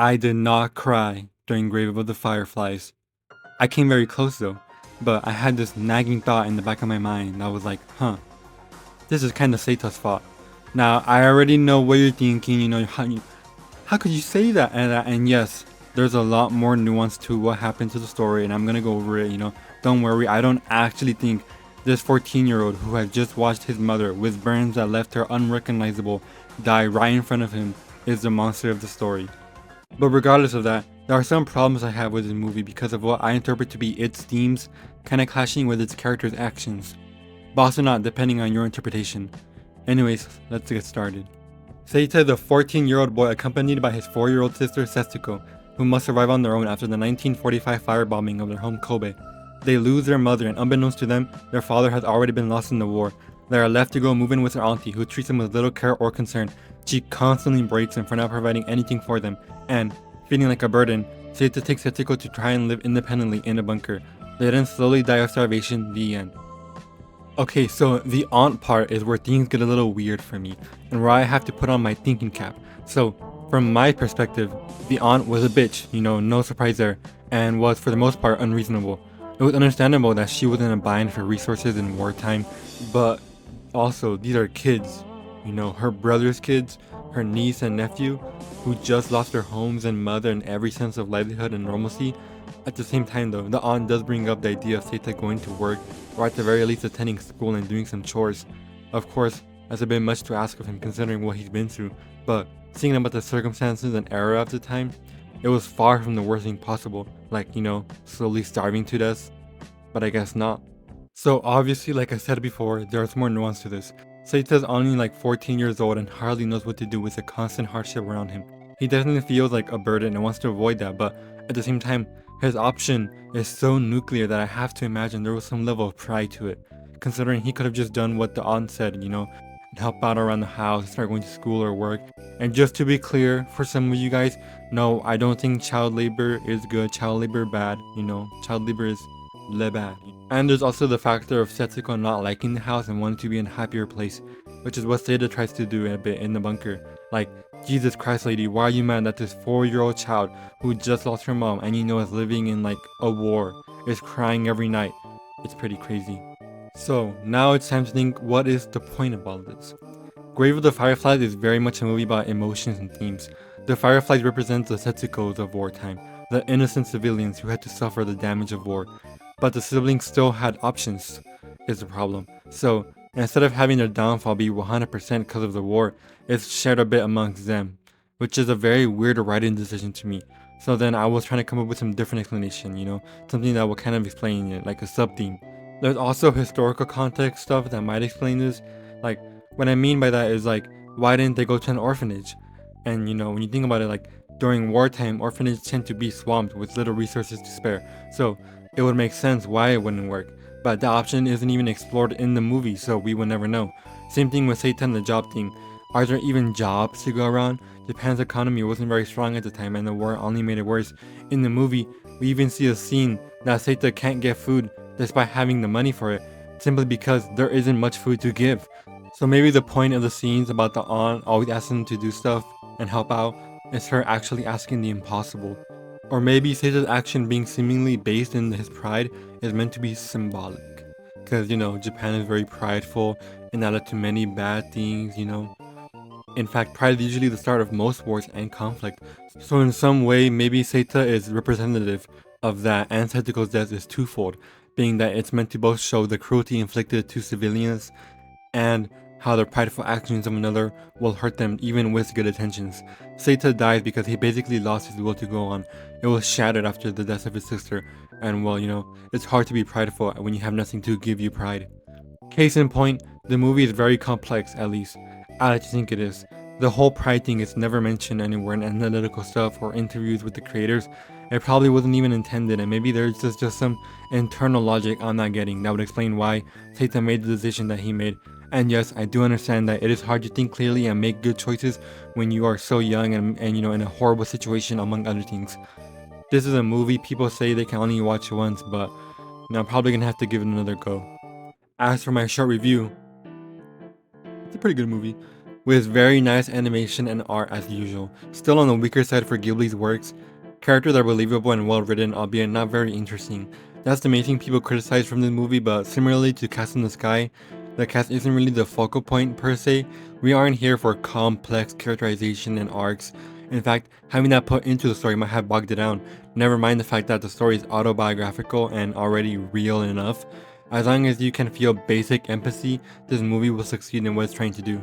I did not cry during Grave of the Fireflies. I came very close though, but I had this nagging thought in the back of my mind that was like, this is kind of Seita's fault. Now, I already know what you're thinking, how could you say that? And yes, there's a lot more nuance to what happened to the story, and I'm gonna go over it. Don't worry, I don't actually think this 14-year-old who had just watched his mother, with burns that left her unrecognizable, die right in front of him, is the monster of the story. But regardless of that, there are some problems I have with this movie because of what I interpret to be its themes kinda clashing with its characters' actions. But also not, depending on your interpretation. Anyways, let's get started. Seita is a 14-year-old boy accompanied by his 4-year-old sister Setsuko, who must arrive on their own after the 1945 firebombing of their home Kobe. They lose their mother, and unbeknownst to them, their father has already been lost in the war. They are left to go move in with their auntie, who treats them with little care or concern. She constantly breaks them for not providing anything for them, and, feeling like a burden, Seita takes Setsuko to try and live independently in a bunker. They then slowly die of starvation. The end. Okay, so the aunt part is where things get a little weird for me, and where I have to put on my thinking cap. So, from my perspective, the aunt was a bitch, no surprise there, and was for the most part unreasonable. It was understandable that she was in a bind for resources in wartime, but also, these are kids, her brother's kids, her niece and nephew, who just lost their homes and mother and every sense of livelihood and normalcy. At the same time though, the aunt does bring up the idea of Seita going to work, or at the very least attending school and doing some chores. Of course, that's a bit much to ask of him considering what he's been through, but seeing about the circumstances and era of the time, it was far from the worst thing possible, like, slowly starving to death, but I guess not. So obviously, like I said before, there's more nuance to this. Seita's only like 14 years old and hardly knows what to do with the constant hardship around him. He definitely feels like a burden and wants to avoid that, but at the same time, his option is so nuclear that I have to imagine there was some level of pride to it, considering he could have just done what the aunt said, and help out around the house, start going to school or work. And just to be clear, for some of you guys, no, I don't think child labor is good, child labor bad, child labor is le bad. And there's also the factor of Setsuko not liking the house and wanting to be in a happier place, which is what Seita tries to do a bit in the bunker. Like, Jesus Christ lady, why are you mad that this 4-year-old child who just lost her mom and is living in like a war is crying every night? It's pretty crazy. So now it's time to think, what is the point of all this? Grave of the Fireflies is very much a movie about emotions and themes. The Fireflies represent the Setsukos of wartime, the innocent civilians who had to suffer the damage of war. But the siblings still had options, is the problem. So instead of having their downfall be 100% because of the war, it's shared a bit amongst them, which is a very weird writing decision to me. So then I was trying to come up with some different explanation, something that will kind of explain it, like a sub-theme. There's also historical context stuff that might explain this. Like, what I mean by that is like, why didn't they go to an orphanage? And when you think about it, like, during wartime, orphanages tend to be swamped with little resources to spare. So it would make sense why it wouldn't work, but the option isn't even explored in the movie, so we would never know. Same thing with Seita and the job thing. Are there even jobs to go around? Japan's economy wasn't very strong at the time and the war only made it worse. In the movie, we even see a scene that Seita can't get food despite having the money for it, simply because there isn't much food to give. So maybe the point of the scenes about the aunt always asking him to do stuff and help out is her actually asking the impossible. Or maybe Seita's action being seemingly based in his pride is meant to be symbolic. Because, Japan is very prideful and that led to many bad things. In fact, pride is usually the start of most wars and conflict. So in some way, maybe Seita is representative of that, and Setsuko's death is twofold, being that it's meant to both show the cruelty inflicted to civilians and how the prideful actions of another will hurt them even with good intentions. Seita dies because he basically lost his will to go on. It was shattered after the death of his sister, and it's hard to be prideful when you have nothing to give you pride. Case in point, the movie is very complex, at least. I like to think it is. The whole pride thing is never mentioned anywhere in analytical stuff or interviews with the creators. It probably wasn't even intended, and maybe there's just some internal logic I'm not getting that would explain why Seita made the decision that he made. And yes, I do understand that it is hard to think clearly and make good choices when you are so young and in a horrible situation, among other things. This is a movie people say they can only watch once, but I'm probably gonna have to give it another go. As for my short review, it's a pretty good movie. with very nice animation and art as usual. Still on the weaker side for Ghibli's works, characters are believable and well written, albeit not very interesting. That's the main thing people criticize from this movie, but similarly to Cast in the Sky, the cast isn't really the focal point per se. We aren't here for complex characterization and arcs. In fact, having that put into the story might have bogged it down. Never mind the fact that the story is autobiographical and already real enough. As long as you can feel basic empathy, this movie will succeed in what it's trying to do.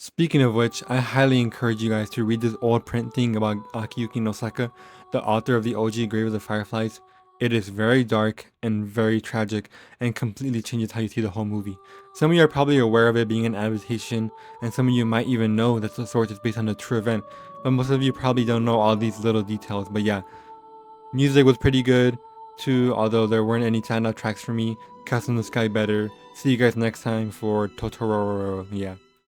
Speaking of which, I highly encourage you guys to read this old print thing about Akiyuki Nosaka, the author of the OG Grave of the Fireflies. It is very dark and very tragic and completely changes how you see the whole movie. Some of you are probably aware of it being an adaptation, and some of you might even know that the source is based on a true event, but most of you probably don't know all these little details. But yeah, music was pretty good too, although there weren't any standout tracks for me. Cast in the Sky better. See you guys next time for Totoro. Yeah.